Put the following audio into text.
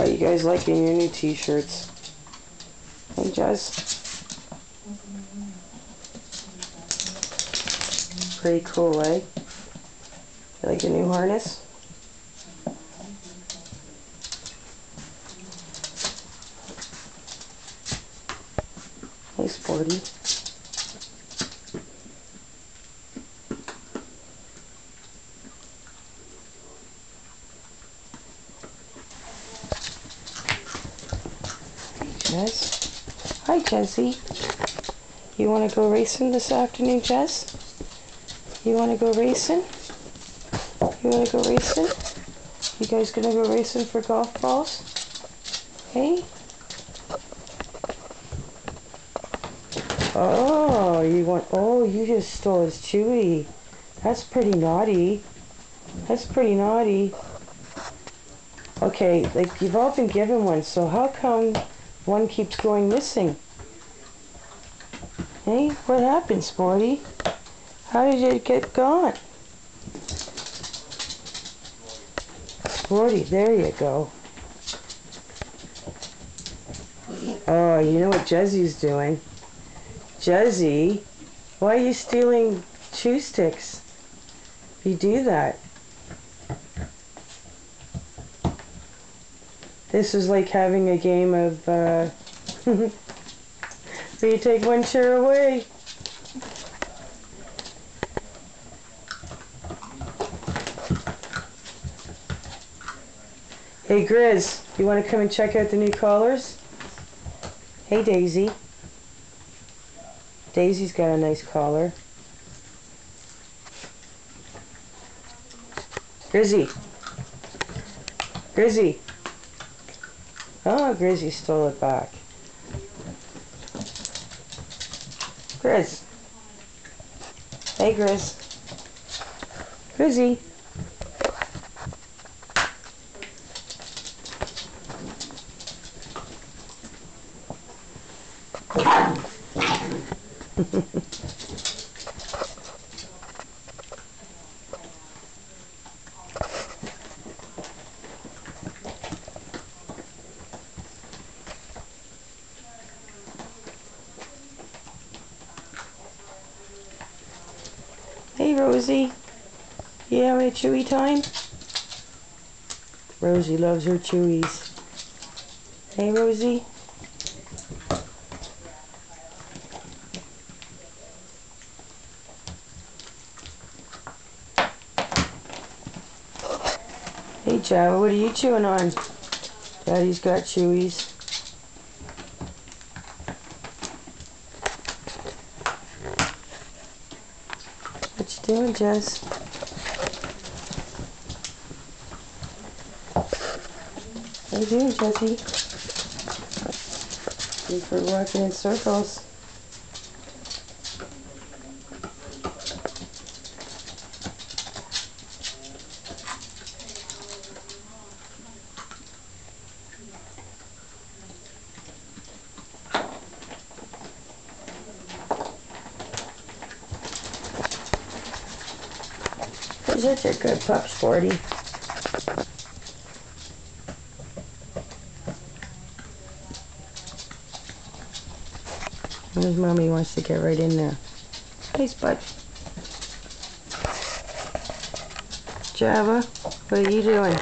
How you guys liking your new t-shirts? Hey, Jess? Pretty cool, eh? You like the new harness? Hey, Sporty. Jess? Hi, Jessie. You want to go racing this afternoon, Jess? You want to go racing? You want to go racing? You guys gonna go racing for golf balls? Hey? Oh, you just stole his Chewy. That's pretty naughty. That's pretty naughty. Okay, like, you've all been given one, so how come one keeps going missing? Hey, what happened, Sporty? How did it get gone? Sporty, there you go. Oh, you know what Jessie's doing? Jessie, why are you stealing chew sticks? You do that. This is like having a game of, where you take one chair away. Hey, Grizz, you want to come and check out the new collars? Hey, Daisy. Daisy's got a nice collar. Grizzy. Grizzy. Oh, Grizzy stole it back. Grizz. Hey, Grizz. Grizzy. Hey, Rosie. You having a chewy time? Rosie loves her chewies. Hey, Rosie. Hey, Java, what are you chewing on? Daddy's got chewies. What you doing, Jess? What are you doing, Jessie? You for walking in circles. You're such a good pup, Sporty. His mommy wants to get right in there. Hey, Spud. Java, what are you doing?